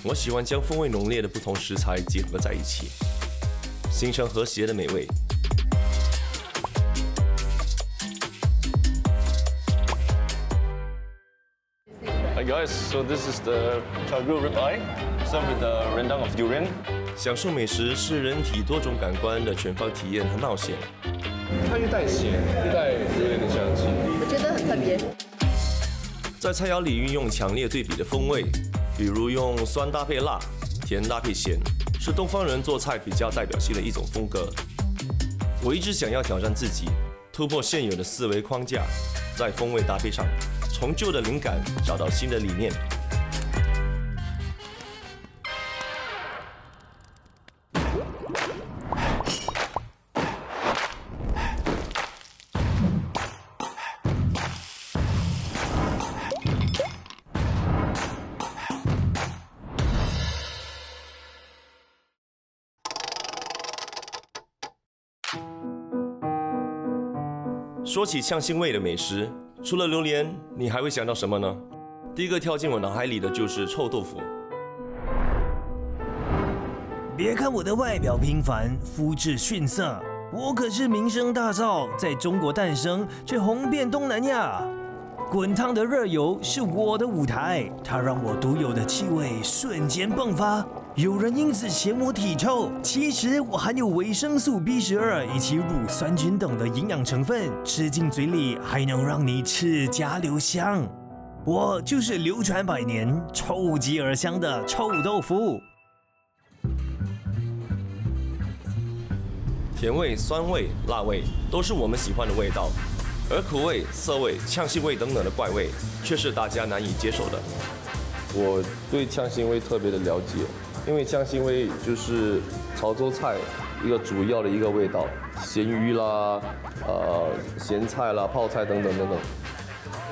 我喜欢将风味浓烈的不同食材结合在一起，形成和谐的美味。Hi guys, so this is the chargrilled ribeye, served with the rendang of durian. 享受美食是人体多种感官的全方体验和冒险。它越带咸，越带有点香气。我觉得很特别。在菜肴里运用强烈对比的风味，比如用酸搭配辣，甜搭配咸，是东方人做菜比较代表性的一种风格。我一直想要挑战自己，突破现有的思维框架，在风味搭配上，从旧的灵感找到新的理念。说起呛腥味的美食，除了榴莲，你还会想到什么呢？第一个跳进我脑海里的就是臭豆腐。别看我的外表平凡，肤质逊色，我可是名声大噪，在中国诞生，却红遍东南亚。滚烫的热油是我的舞台，它让我独有的气味瞬间迸发。有人因此嫌我体臭，其实我含有维生素 B12以及乳酸菌等的营养成分，吃进嘴里还能让你齿颊留香。我就是流传百年、臭极而香的臭豆腐。甜味、酸味、辣味都是我们喜欢的味道，而苦味、涩味、呛腥味等等的怪味，却是大家难以接受的。我对呛腥味特别的了解，因为呛腥味就是潮州菜一个主要的一个味道，咸鱼啦、咸菜啦、泡菜等等等等。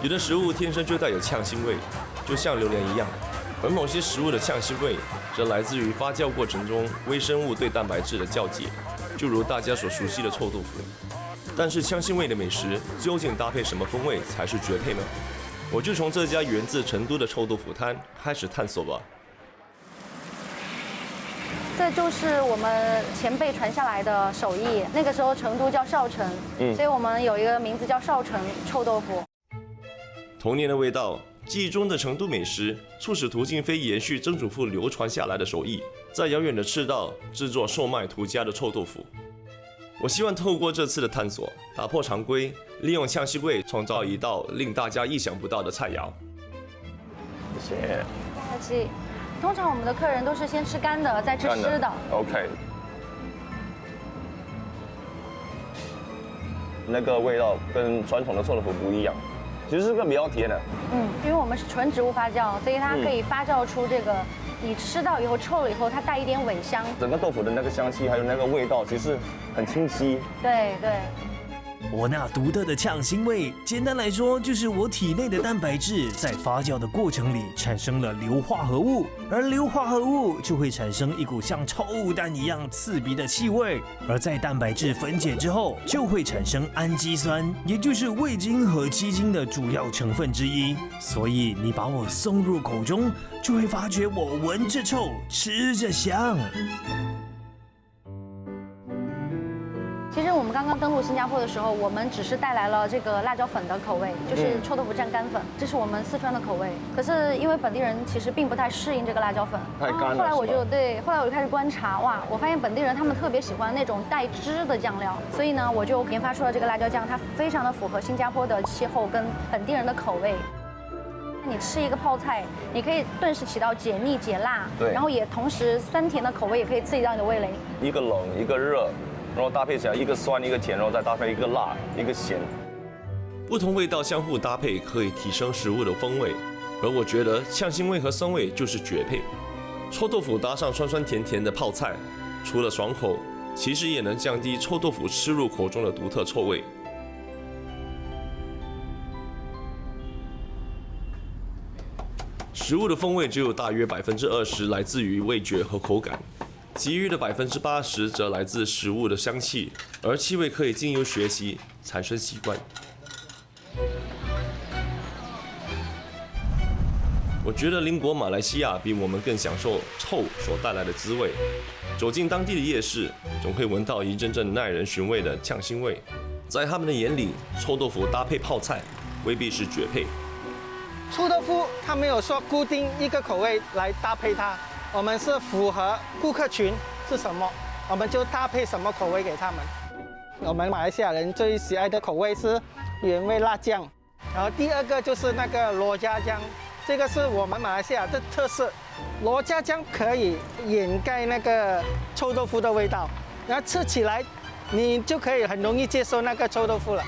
有的食物天生就带有呛腥味，就像榴莲一样，而某些食物的呛腥味则来自于发酵过程中微生物对蛋白质的降解，就如大家所熟悉的臭豆腐。但是呛腥味的美食究竟搭配什么风味才是绝配呢？我就从这家源自成都的臭豆腐摊开始探索吧。这就是我们前辈传下来的手艺，那个时候成都叫少城，所以我们有一个名字叫少城臭豆腐。童年的味道，记忆中的成都美食，促使涂静飞延续曾祖父流传下来的手艺，在遥远的赤道制作售卖涂家的臭豆腐。我希望透过这次的探索，打破常规，利用呛腥味创造一道令大家意想不到的菜肴。谢谢。不客气。通常我们的客人都是先吃干的，再吃湿的。OK。那个味道跟传统的臭豆腐不一样，其实是个比较甜的。因为我们是纯植物发酵，所以它可以发酵出这个，你吃到以后臭了以后，它带一点尾香。整个豆腐的那个香气还有那个味道，其实很清晰。对对。我那独特的呛腥味，简单来说就是我体内的蛋白质在发酵的过程里产生了硫化合物，而硫化合物就会产生一股像臭蛋一样刺鼻的气味，而在蛋白质分解之后，就会产生氨基酸，也就是味精和鸡精的主要成分之一。所以你把我送入口中，就会发觉我闻着臭，吃着香。其实我们刚刚登陆新加坡的时候，我们只是带来了这个辣椒粉的口味，就是臭豆腐蘸干粉，这是我们四川的口味。可是因为本地人其实并不太适应这个辣椒粉，太干了。后来我就开始观察，哇，我发现本地人他们特别喜欢那种带汁的酱料，所以呢，我就研发出了这个辣椒酱，它非常的符合新加坡的气候跟本地人的口味。你吃一个泡菜，你可以顿时起到解腻解辣，对，然后也同时酸甜的口味也可以刺激到你的味蕾。一个冷，一个热。然后搭配起来，一个酸一个甜，然后再搭配一个辣一个咸，不同味道相互搭配可以提升食物的风味，而我觉得呛腥味和酸味就是绝配。臭豆腐搭上酸酸甜甜的泡菜，除了爽口，其实也能降低臭豆腐吃入口中的独特臭味。食物的风味只有大约20%来自于味觉和口感。其余的80%则来自食物的香气，而气味可以经由学习产生习惯。我觉得邻国马来西亚比我们更享受臭所带来的滋味。走进当地的夜市，总会闻到一阵阵耐人寻味的呛腥味。在他们的眼里，臭豆腐搭配泡菜未必是绝配。臭豆腐它没有说固定一个口味来搭配它，我们是符合顾客群是什么，我们就搭配什么口味给他们。我们马来西亚人最喜爱的口味是原味辣酱，然后第二个就是那个罗家酱，这个是我们马来西亚的特色。罗家酱可以掩盖那个臭豆腐的味道，然后吃起来你就可以很容易接受那个臭豆腐了。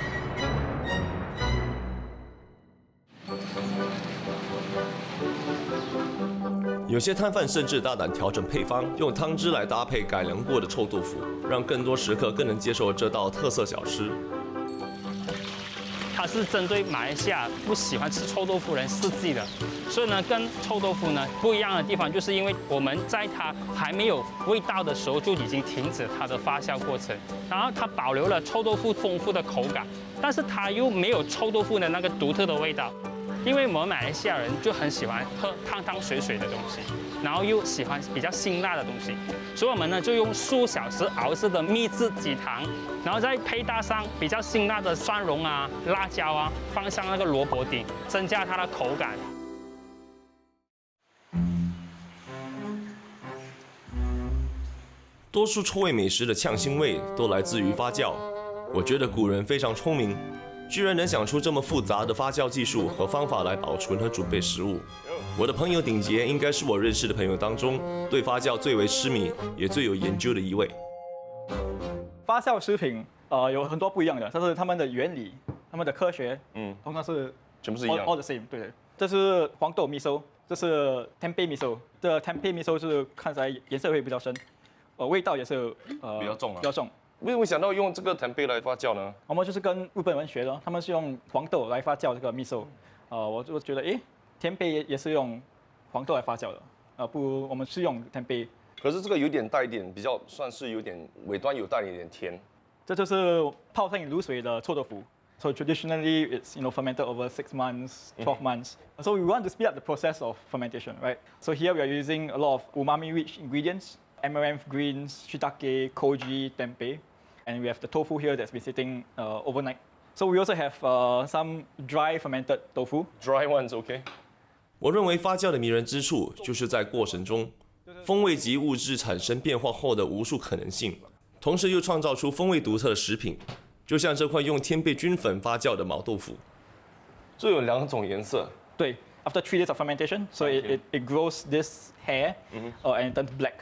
有些摊贩甚至大胆调整配方，用汤汁来搭配改良过的臭豆腐，让更多食客更能接受这道特色小吃。它是针对马来西亚不喜欢吃臭豆腐人设计的，所以呢，跟臭豆腐呢不一样的地方，就是因为我们在它还没有味道的时候就已经停止它的发酵过程，然后它保留了臭豆腐丰富的口感，但是它又没有臭豆腐的那个独特的味道。因为我们马来西亚人就很喜欢喝汤汤水水的东西，然后又喜欢比较辛辣的东西，所以我们呢就用数小时熬制的秘制鸡汤，然后再配搭上比较辛辣的蒜蓉啊、辣椒啊，放上那个萝卜丁，增加它的口感。多数臭味美食的呛腥味都来自于发酵。我觉得古人非常聪明，居然能想出这么复杂的发酵技术和方法来保存和准备食物。我的朋友鼎杰应该是我认识的朋友当中对发酵最为痴迷也最有研究的一位。发酵食品有很多不一样的，但是它们的原理、它们的科学，通常是全部是一样 all the same， 对的。这是黄豆米粥，这是 tempeh 米粥。这 tempeh 米粥是看起来颜色会比较深，味道也是比较重啊比较重。为什么想到用这个tempeh来发酵呢？我们就是跟日本人学的，他们是用黄豆来发酵这个米粥。我就觉得，tempeh也是用黄豆来发酵的，不如我们是用tempeh。可是这个有点带一点，比较算是有点尾端有带一点甜。这就是泡进卤水的臭豆腐。So traditionally, it's fermented over 6 months, 12 months. So we want to speed up the process of fermentation, right? So here we are using a lot of umami-rich ingredients: amaranth greens, shiitake, koji, tempeh, and we have the tofu here that's been sitting overnight. So we also have some dry fermented tofu. Dry ones, okay. 我认为发酵的迷人之处就是在过程中，风味及物质产生变化后的无数可能性，同时又创造出风味独特的食品。就像这块用天贝菌粉发酵的毛豆腐，这有2种颜色。对 ，after 3 days of fermentation, so it grows this hair, and it turns black.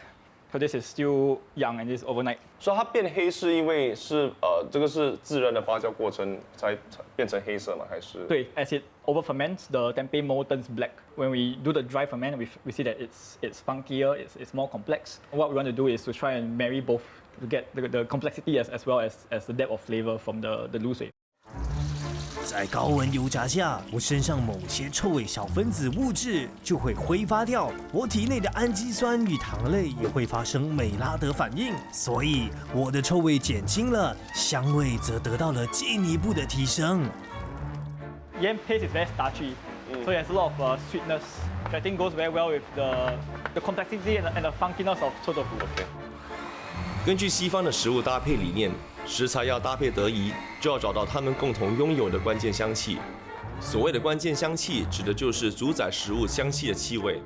So this is still young and this is overnight. 所以它变黑是因为是这个是自然的发酵过程才变成黑色吗？还是？对 ，as it over ferments, the tempeh mold turns black. When we do the dry ferment, we see that it's funkier, it's more complex. What we want to do is to try and marry both to get the complexity as well as the depth of flavor from the 卤水。在高温油炸下，我身上某些臭味小分子物质就会挥发掉，我体内的氨基酸与糖类也会发生美拉德反应，所以我的臭味减轻了，香味则得到了进一步的提升。Yam paste is very starchy, so it has a lot of sweetness, which I think goes very well with the complexity and the funkiness of 臭豆腐。根据西方的食物搭配理念，食材要搭配得宜，就要找到它们共同拥有的关键香气。所谓的关键香气，指的就是主宰食物香气的气味。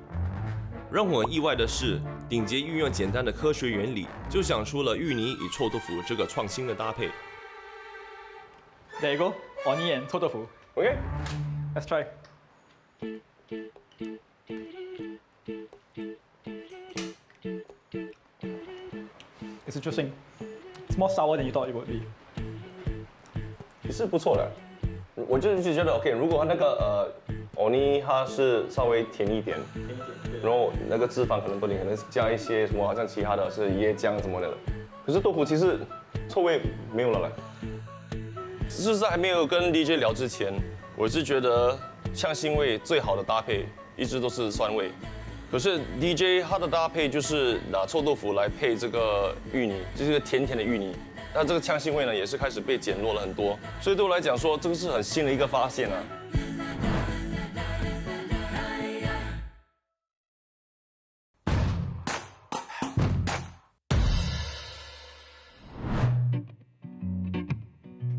让我意外的是，鼎杰运用简单的科学原理，就想出了芋泥与臭豆腐这个创新的搭配。There you go, onion and 臭豆腐。Okay, let's try. It's interesting. It's more sour than you thought it would be. 也是不错的。我就是觉得 OK， 如果那个oni 它是稍微甜一点，然后那个脂肪可能多点，可能加一些什么，好像其他的是椰浆什么的。可是豆腐其实臭味没有了嘞。是在还没有跟 DJ 聊之前，我是觉得呛腥味最好的搭配一直都是酸味。可是 DJ 它的搭配就是拿臭豆腐来配这个芋泥，就是个甜甜的芋泥。那这个呛腥味呢，也是开始被减弱了很多。所以对我来讲说，这个是很新的一个发现啊。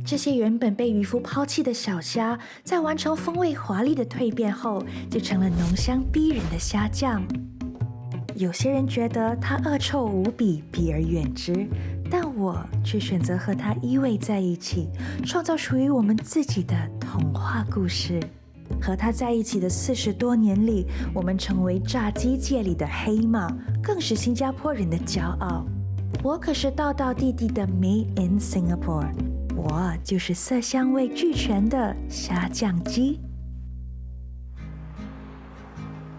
这些原本被渔夫抛弃的小虾，在完成风味华丽的蜕变后，就成了浓香逼人的虾酱。有些人觉得它恶臭无比，避而远之，但我却选择和它依偎在一起，创造属于我们自己的童话故事。和它在一起的40多年里，我们成为炸鸡界里的黑马，更是新加坡人的骄傲。我可是道道地地的 Made in Singapore， 我就是色香味俱全的虾酱鸡。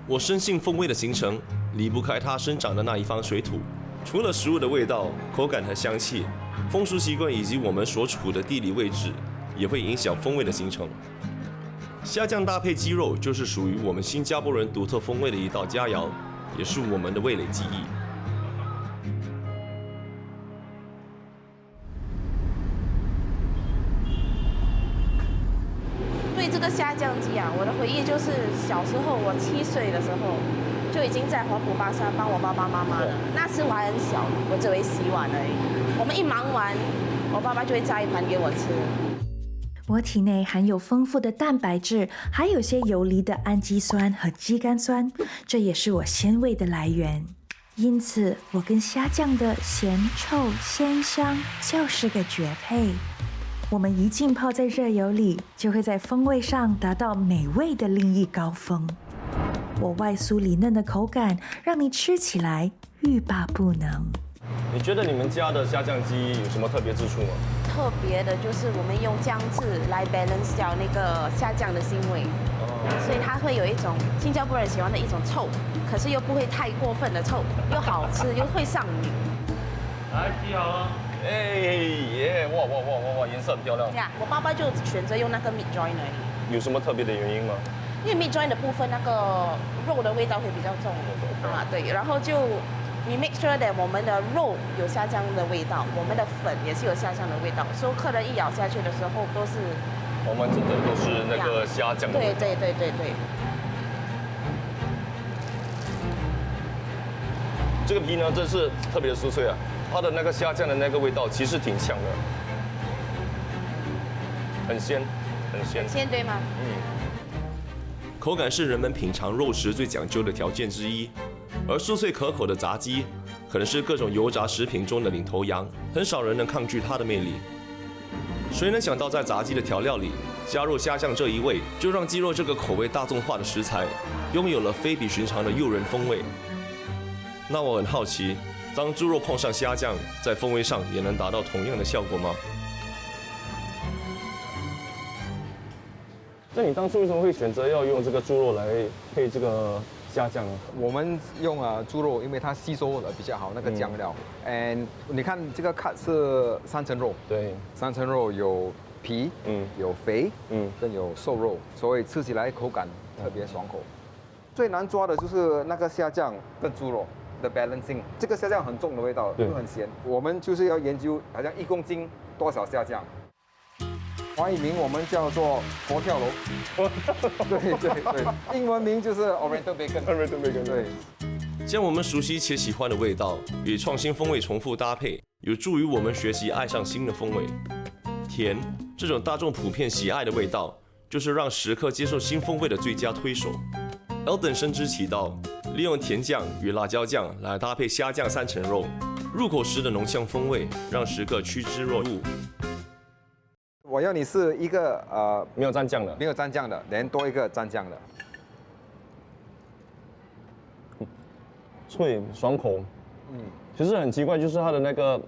我深信风味的形成离不开它生长的那一方水土，除了食物的味道、口感和香气，风俗习惯以及我们所处的地理位置也会影响风味的形成。虾酱搭配鸡肉就是属于我们新加坡人独特风味的一道佳肴，也是我们的味蕾记忆。对这个虾酱鸡啊，我的回忆就是小时候我7岁的时候就已经在黄埔巴沙帮我爸爸妈妈了。那时我还很小，我只会洗碗而已。我们一忙完，我爸爸就会炸一盘给我吃。我体内含有丰富的蛋白质，还有些游离的氨基酸和肌酐酸，这也是我鲜味的来源。因此，我跟虾酱的咸臭鲜香就是个绝配。我们一浸泡在热油里，就会在风味上达到美味的另一高峰。我外酥里嫩的口感，让你吃起来欲罢不能。你觉得你们家的虾酱鸡有什么特别之处吗？特别的就是我们用姜汁来 balance 掉那个虾酱的腥味，所以它会有一种新加坡人喜欢的一种臭，可是又不会太过分的臭，又好吃又会上瘾。来，鸡好了。哎耶！哇，颜色很漂亮。呀，我爸爸就选择用那个 meat joint 而已。有什么特别的原因吗？因为 meat joint 的部分那个肉的味道会比较重啊，对，然后就we make sure that 我们的肉有虾酱的味道，我们的粉也是有虾酱的味道，所以客人一咬下去的时候都是完完整整都是那个虾酱的味道。对。这个皮呢，真是特别的酥脆啊，它的那个虾酱的那个味道其实挺强的，很鲜，很鲜。鲜对吗？口感是人们品尝肉食最讲究的条件之一，而酥脆可口的炸鸡可能是各种油炸食品中的领头羊，很少人能抗拒它的魅力。谁能想到在炸鸡的调料里加入虾酱这一味，就让鸡肉这个口味大众化的食材拥有了非比寻常的诱人风味。那我很好奇，当猪肉碰上虾酱，在风味上也能达到同样的效果吗？那你当初为什么会选择要用这个猪肉来配这个虾酱呢？我们用猪肉，因为它吸收的比较好那个酱料。你看这个 cut 是3层肉，对，3层肉有皮，有肥，跟有瘦肉，所以吃起来口感特别爽口。最难抓的就是那个虾酱跟猪肉的 balancing， 这个虾酱很重的味道，又很咸。我们就是要研究，好像1公斤多少虾酱。华语名我们叫做佛跳楼，对，英文名就是 Oriental Bacon， 对。将我们熟悉且喜欢的味道与创新风味重复搭配，有助于我们学习爱上新的风味。甜，这种大众普遍喜爱的味道，就是让食客接受新风味的最佳推手。Eldon 深知其道，利用甜酱与辣椒酱来搭配虾酱3层肉，入口时的浓香风味让食客趋之若鹜。我要你是一个没有蘸酱的，连多一个蘸酱的，脆爽口。其实很奇怪，就是它的那个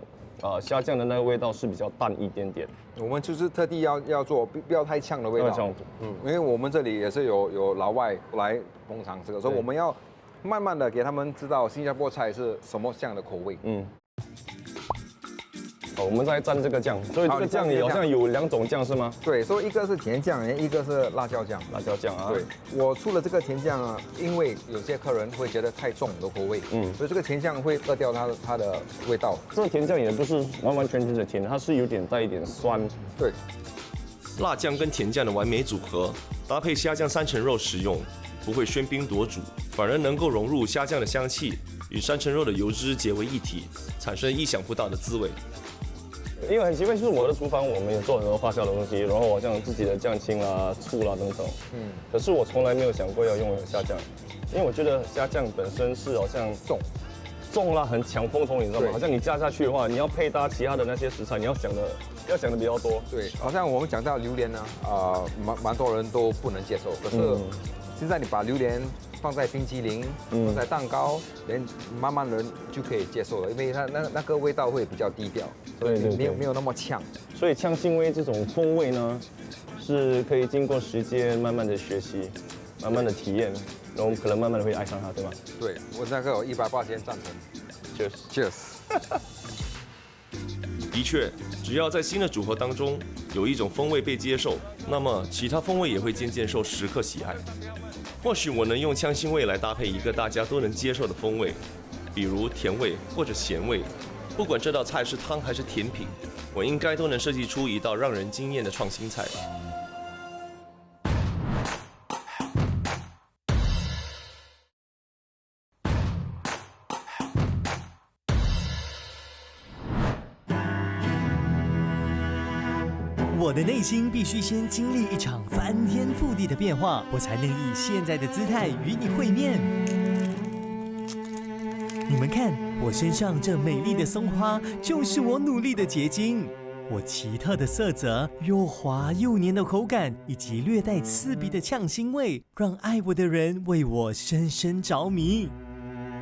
虾酱的那个味道是比较淡一点点。我们就是特地要做不要太呛的味道，因为我们这里也是有老外来捧场这个，所以我们要慢慢的给他们知道新加坡菜是什么样的口味。我们在蘸这个酱，所以这个酱里好像有2种酱是吗？对，所以一个是甜酱，一个是辣椒酱。辣椒酱啊。对，我出了这个甜酱啊，因为有些客人会觉得太重的口味，所以这个甜酱会饿掉它的味道。这个甜酱也不是完完全全的甜，它是有点带一点酸。对，辣酱跟甜酱的完美组合，搭配虾酱3层肉食用，不会喧宾夺主，反而能够融入虾酱的香气与3层肉的油脂结为一体，产生意想不到的滋味。因为很奇怪，就是我的厨房我们也做很多发酵的东西，然后好像自己的酱青啦、醋啦等等。可是我从来没有想过要用虾酱，因为我觉得虾酱本身是好像重啦，很抢风头，你知道吗？好像你加下去的话，你要配搭其他的那些食材，你要想的比较多。对，好像我们讲到榴莲呢，蛮多人都不能接受。可是现在你把榴莲放在冰淇淋、放在蛋糕，人慢慢人就可以接受了，因为它那个味道会比较低调，对，没有那么呛。所以呛腥味这种风味呢，是可以经过时间慢慢的学习，慢慢的体验，然后可能慢慢的会爱上它，对吗？对，我那个180赞成。Cheers。的确，只要在新的组合当中有一种风味被接受，那么其他风味也会渐渐受食客喜爱。或许我能用呛腥味来搭配一个大家都能接受的风味，比如甜味或者咸味。不管这道菜是汤还是甜品，我应该都能设计出一道让人惊艳的创新菜。我的内心必须先经历一场翻天覆地的变化，我才能以现在的姿态与你会面。你们看，我身上这美丽的松花，就是我努力的结晶。我奇特的色泽、又滑又黏的口感，以及略带刺鼻的呛腥味，让爱我的人为我深深着迷。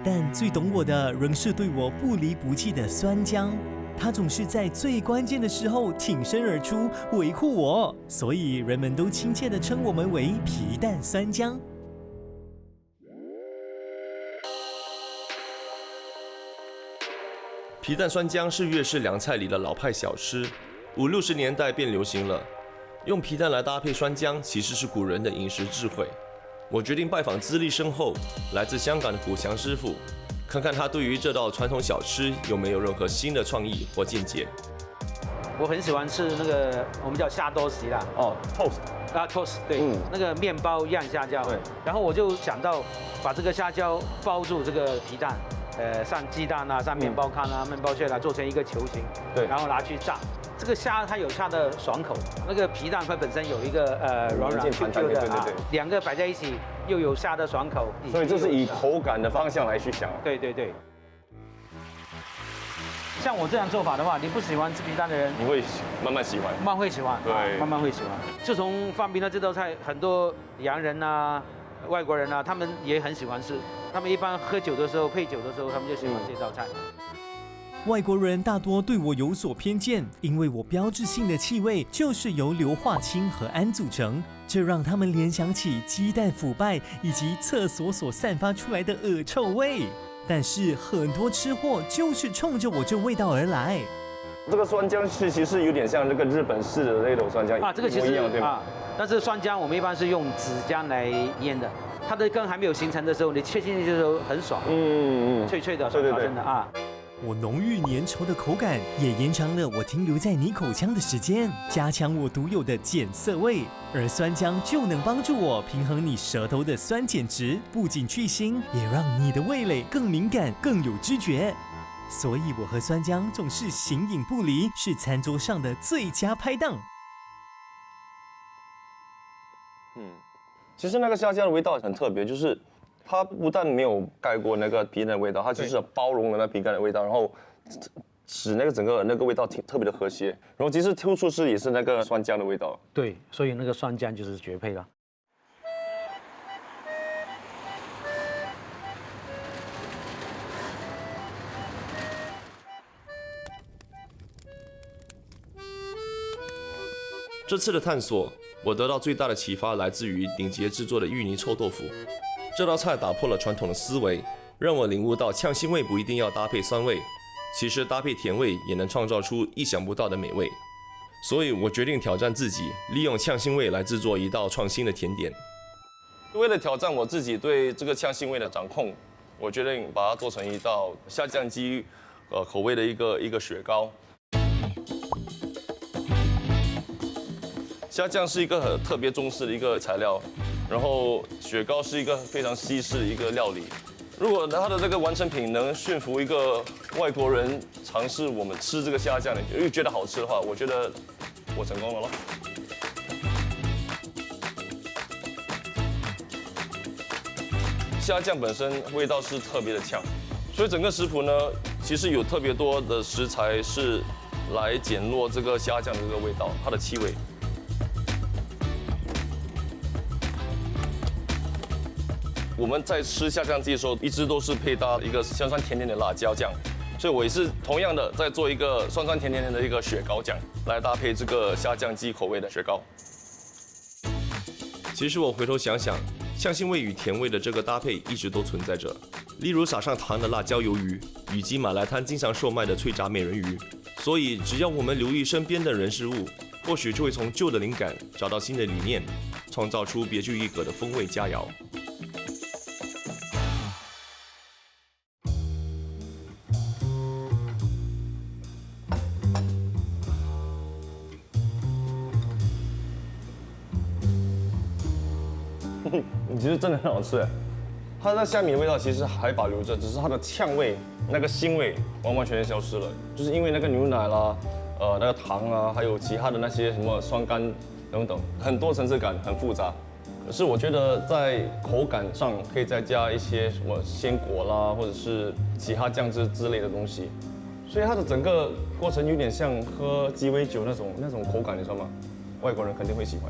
但最懂我的，仍是对我不离不弃的酸姜。他总是在最关键的时候挺身而出，维护我，所以人们都亲切地称我们为皮蛋酸姜。皮蛋酸姜是粤式凉菜里的老派小吃，50、60年代便流行了。用皮蛋来搭配酸姜，其实是古人的饮食智慧。我决定拜访资历深厚、来自香港的古祥师傅，看看他对于这道传统小吃有没有任何新的创意或见解。我很喜欢吃那个我们叫虾多士啦。toast 对，那个面包酿虾饺。对。然后我就想到把这个虾饺包住这个皮蛋，上鸡蛋啊，上面包糠啊、面包屑啊，做成一个球形。对。然后拿去炸。这个虾它有它的爽口，那个皮蛋它本身有一个软软 Q Q 的啊，两个摆在一起又有虾的爽口。所以这是以口感的方向来去想。对。像我这样做法的话，你不喜欢吃皮蛋的人，你会慢慢喜欢，慢慢会喜欢，对，慢慢会喜欢。自从发明了这道菜，很多洋人啊、外国人啊，他们也很喜欢吃。他们一般喝酒的时候、配酒的时候，他们就喜欢这道菜。外国人大多对我有所偏见，因为我标志性的气味就是由硫化氢和氨组成，这让他们联想起鸡蛋腐败以及厕所所散发出来的恶臭味。但是很多吃货就是冲着我这味道而来。这个酸姜其实是有点像这个日本式的那种酸姜啊，这个其实一样对吗？但是酸姜我们一般是用紫姜来腌的，它的根还没有形成的时候，你切进去的时候很爽，脆脆的，爽真的啊。我浓郁粘稠的口感也延长了我停留在你口腔的时间，加强我独有的碱涩味，而酸姜就能帮助我平衡你舌头的酸碱值，不仅去腥，也让你的味蕾更敏感、更有知觉。所以我和酸姜总是形影不离，是餐桌上的最佳拍档。其实那个虾酱的味道很特别，就是它不但没有盖过那个皮蛋的味道，它就是包容了那皮蛋的味道，然后使那个整个那个味道特别的和谐。然后其实突出是也是那个酸姜的味道。对，所以那个酸姜就是绝配了。这次的探索，我得到最大的启发来自于鼎杰制作的芋泥臭豆腐。这道菜打破了传统的思维，让我领悟到呛腥味不一定要搭配酸味，其实搭配甜味也能创造出意想不到的美味。所以我决定挑战自己，利用呛腥味来制作一道创新的甜点。为了挑战我自己对这个呛腥味的掌控，我决定把它做成一道虾酱鸡口味的一个雪糕。虾酱是一个很特别中式的一个材料，然后雪糕是一个非常西式的一个料理。如果它的这个完成品能驯服一个外国人尝试我们吃这个虾酱，你又觉得好吃的话，我觉得我成功了咯。虾酱本身味道是特别的呛，所以整个食谱呢，其实有特别多的食材是来减弱这个虾酱的这个味道，它的气味。我们在吃虾酱鸡的时候，一直都是配搭一个酸酸甜甜的辣椒酱，所以我也是同样的在做一个酸酸甜甜的一个雪糕酱，来搭配这个虾酱鸡口味的雪糕。其实我回头想想，香腥味与甜味的这个搭配一直都存在着。例如撒上糖的辣椒鱿鱼，以及马来滩经常售卖的脆炸美人鱼。所以只要我们留意身边的人事物，或许就会从旧的灵感找到新的理念，创造出别具一格的风味佳肴。其实真的很好吃，它的虾米的味道其实还保留着，只是它的呛味、那个腥味完完全全消失了，就是因为那个牛奶啦、那个糖啊，还有其他的那些什么酸甘等等，很多层次感，很复杂。可是我觉得在口感上可以再加一些什么鲜果啦，或者是其他酱汁之类的东西，所以它的整个过程有点像喝鸡尾酒那种口感，你知道吗？外国人肯定会喜欢。